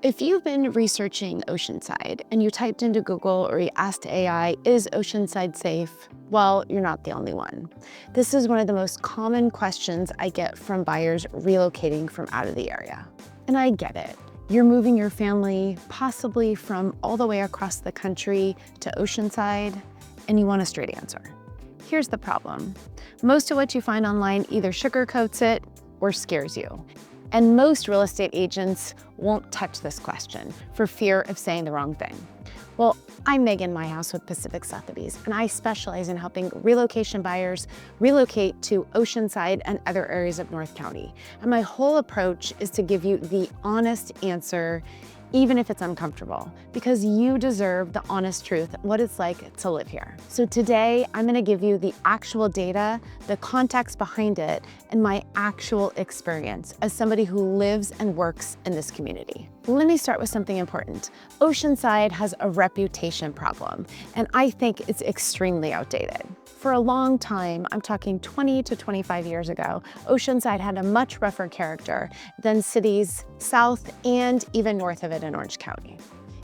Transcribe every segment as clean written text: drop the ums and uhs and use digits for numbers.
If you've been researching Oceanside and you typed into Google or you asked AI, is Oceanside safe? Well, you're not the only one. This is one of the most common questions I get from buyers relocating from out of the area. And I get it. You're moving your family possibly from all the way across the country to Oceanside, and you want a straight answer. Here's the problem. Most of what you find online either sugarcoats it or scares you. And most real estate agents won't touch this question for fear of saying the wrong thing. Well, I'm Megan Myhouse with Pacific Sotheby's, and I specialize in helping relocation buyers relocate to Oceanside and other areas of North County. And my whole approach is to give you the honest answer, even if it's uncomfortable, because you deserve the honest truth, what it's like to live here. So today, I'm gonna give you the actual data, the context behind it, and my actual experience as somebody who lives and works in this community. Let me start with something important. Oceanside has a reputation problem, and I think it's extremely outdated. For a long time, I'm talking 20 to 25 years ago, Oceanside had a much rougher character than cities south and even north of it in Orange County.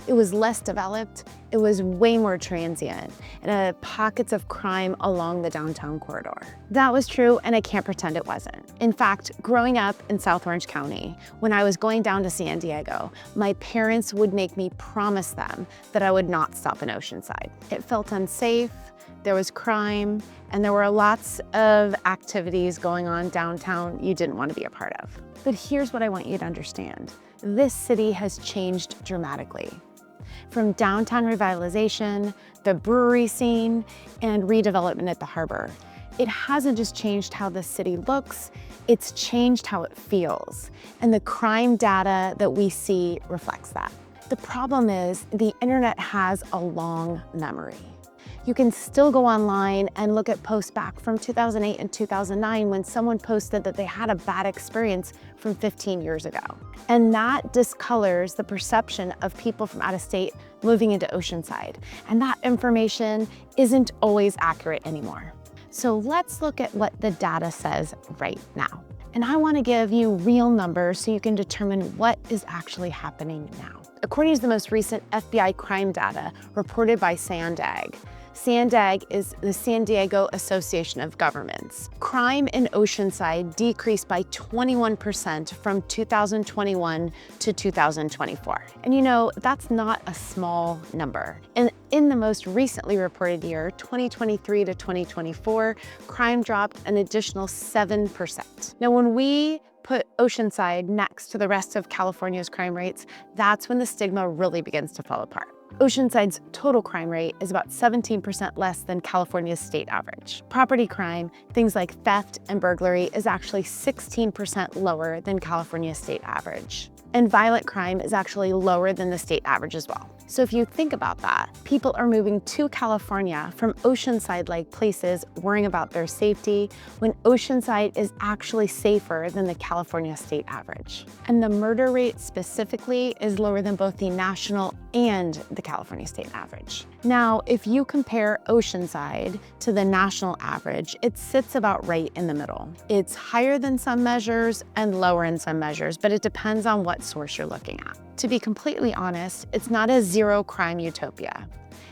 It was less developed, it was way more transient, and had pockets of crime along the downtown corridor. That was true, and I can't pretend it wasn't. In fact, growing up in South Orange County, when I was going down to San Diego, my parents would make me promise them that I would not stop in Oceanside. It felt unsafe, there was crime, and there were lots of activities going on downtown you didn't want to be a part of. But here's what I want you to understand. This city has changed dramatically. From downtown revitalization, the brewery scene, and redevelopment at the harbor. It hasn't just changed how the city looks, it's changed how it feels. And the crime data that we see reflects that. The problem is the internet has a long memory. You can still go online and look at posts back from 2008 and 2009 when someone posted that they had a bad experience from 15 years ago. And that discolors the perception of people from out of state moving into Oceanside. And that information isn't always accurate anymore. So let's look at what the data says right now. And I want to give you real numbers so you can determine what is actually happening now. According to the most recent FBI crime data reported by SANDAG, SANDAG is the San Diego Association of Governments. Crime in Oceanside decreased by 21% from 2021 to 2024. And you know, that's not a small number. And in the most recently reported year, 2023 to 2024, crime dropped an additional 7%. Now, when we put Oceanside next to the rest of California's crime rates, that's when the stigma really begins to fall apart. Oceanside's total crime rate is about 17% less than California's state average. Property crime, things like theft and burglary, is actually 16% lower than California's state average. And violent crime is actually lower than the state average as well. So if you think about that, people are moving to California from Oceanside-like places worrying about their safety when Oceanside is actually safer than the California state average. And the murder rate specifically is lower than both the national and the California state average. Now, if you compare Oceanside to the national average, it sits about right in the middle. It's higher than some measures and lower in some measures, but it depends on what source you're looking at. To be completely honest, it's not a zero crime utopia.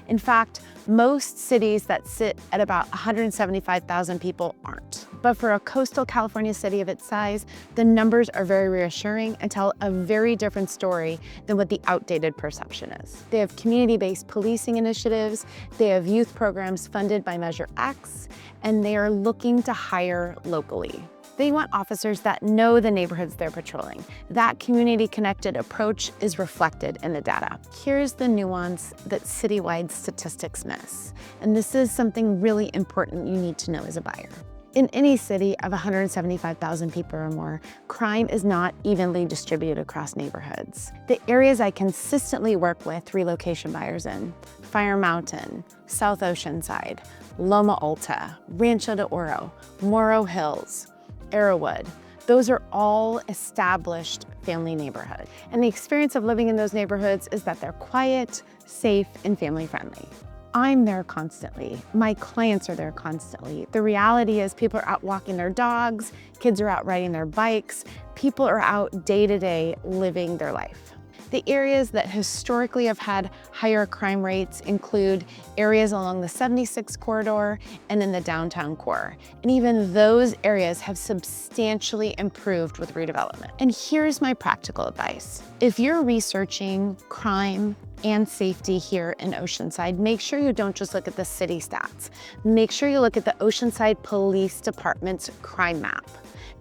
In fact, most cities that sit at about 175,000 people aren't. But for a coastal California city of its size, the numbers are very reassuring and tell a very different story than what the outdated perception is. They have community-based policing initiatives, they have youth programs funded by Measure X, and they are looking to hire locally. They want officers that know the neighborhoods they're patrolling. That community-connected approach is reflected in the data. Here's the nuance that citywide statistics miss. And this is something really important you need to know as a buyer. In any city of 175,000 people or more, crime is not evenly distributed across neighborhoods. The areas I consistently work with relocation buyers in, Fire Mountain, South Oceanside, Loma Alta, Rancho de Oro, Morro Hills, Arrowwood, those are all established family neighborhoods. And the experience of living in those neighborhoods is that they're quiet, safe, and family friendly. I'm there constantly. My clients are there constantly. The reality is people are out walking their dogs, kids are out riding their bikes, people are out day to day living their life. The areas that historically have had higher crime rates include areas along the 76 corridor and in the downtown core. And even those areas have substantially improved with redevelopment. And here's my practical advice. If you're researching crime and safety here in Oceanside, make sure you don't just look at the city stats. Make sure you look at the Oceanside Police Department's crime map.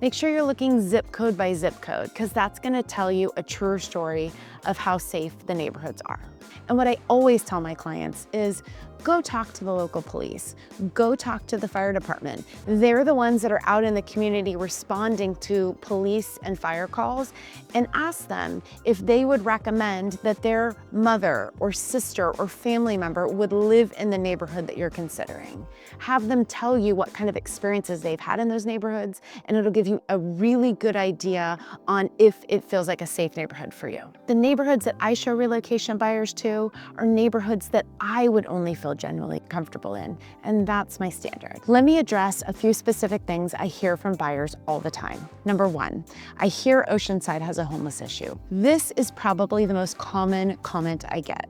Make sure you're looking zip code by zip code, because that's gonna tell you a truer story of how safe the neighborhoods are. And what I always tell my clients is, go talk to the local police, go talk to the fire department. They're the ones that are out in the community responding to police and fire calls, and ask them if they would recommend that their mother or sister or family member would live in the neighborhood that you're considering. Have them tell you what kind of experiences they've had in those neighborhoods, and it'll give you a really good idea on if it feels like a safe neighborhood for you. The neighborhoods that I show relocation buyers to are neighborhoods that I would only feel genuinely comfortable in, and that's my standard. Let me address a few specific things I hear from buyers all the time. Number one, I hear Oceanside has a homeless issue. This is probably the most common comment I get.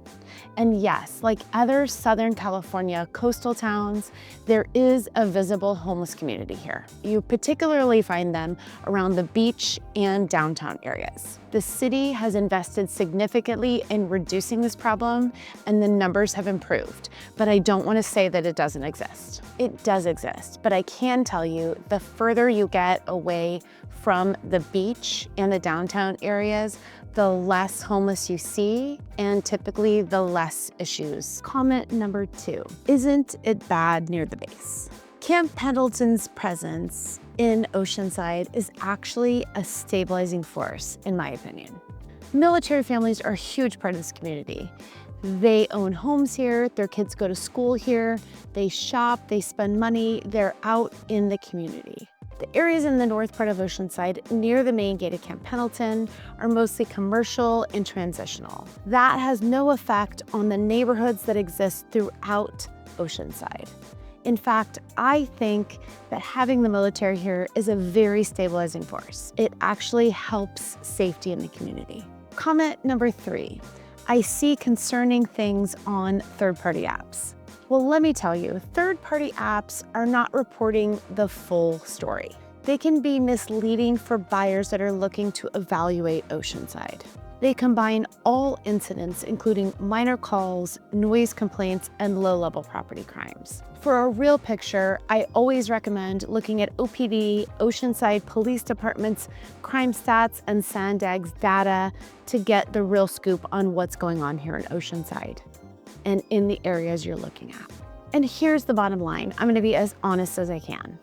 And yes, like other Southern California coastal towns, there is a visible homeless community here. You particularly find them around the beach and downtown areas. The city has invested significantly in reducing this problem, and the numbers have improved. But I don't want to say that it doesn't exist. It does exist, but I can tell you the further you get away from the beach and the downtown areas, the less homeless you see, and typically the less issues. Comment number two, isn't it bad near the base? Camp Pendleton's presence in Oceanside is actually a stabilizing force, in my opinion. Military families are a huge part of this community. They own homes here, their kids go to school here, they shop, they spend money, they're out in the community. The areas in the north part of Oceanside, near the main gate of Camp Pendleton, are mostly commercial and transitional. That has no effect on the neighborhoods that exist throughout Oceanside. In fact, I think that having the military here is a very stabilizing force. It actually helps safety in the community. Comment number three, I see concerning things on third-party apps. Well, let me tell you, third-party apps are not reporting the full story. They can be misleading for buyers that are looking to evaluate Oceanside. They combine all incidents, including minor calls, noise complaints, and low-level property crimes. For a real picture, I always recommend looking at OPD, Oceanside Police Department's crime stats and SANDAG's data to get the real scoop on what's going on here in Oceanside and in the areas you're looking at. And here's the bottom line. I'm gonna be as honest as I can.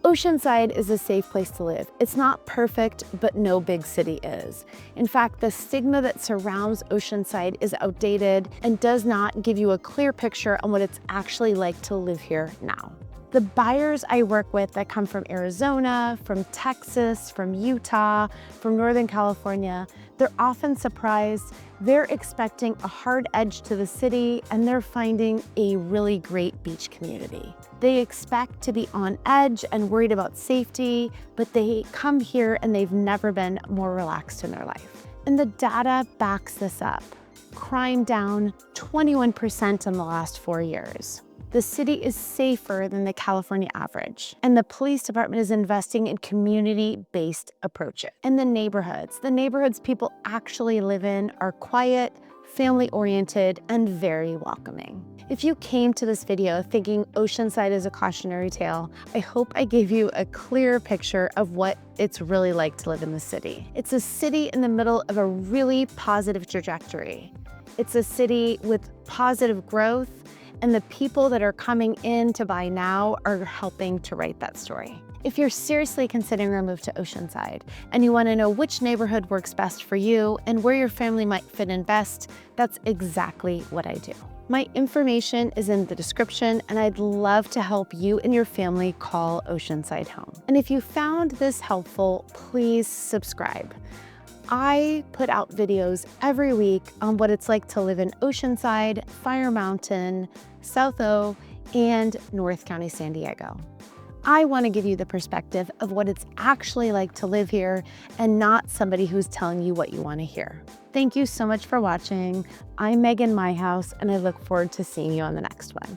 Oceanside is a safe place to live. It's not perfect, but no big city is. In fact, the stigma that surrounds Oceanside is outdated and does not give you a clear picture on what it's actually like to live here now. The buyers I work with that come from Arizona, from Texas, from Utah, from Northern California, they're often surprised. They're expecting a hard edge to the city, and they're finding a really great beach community. They expect to be on edge and worried about safety, but they come here and they've never been more relaxed in their life. And the data backs this up. Crime down 21% in the last 4 years. The city is safer than the California average, and the police department is investing in community-based approaches. And the neighborhoods people actually live in are quiet, family-oriented, and very welcoming. If you came to this video thinking Oceanside is a cautionary tale, I hope I gave you a clear picture of what it's really like to live in the city. It's a city in the middle of a really positive trajectory. It's a city with positive growth, and the people that are coming in to buy now are helping to write that story. If you're seriously considering a move to Oceanside and you want to know which neighborhood works best for you and where your family might fit in best, that's exactly what I do. My information is in the description, and I'd love to help you and your family call Oceanside home. And if you found this helpful, please subscribe. I put out videos every week on what it's like to live in Oceanside, Fire Mountain, South O, and North County, San Diego. I want to give you the perspective of what it's actually like to live here and not somebody who's telling you what you want to hear. Thank you so much for watching. I'm Megan Myhouse, and I look forward to seeing you on the next one.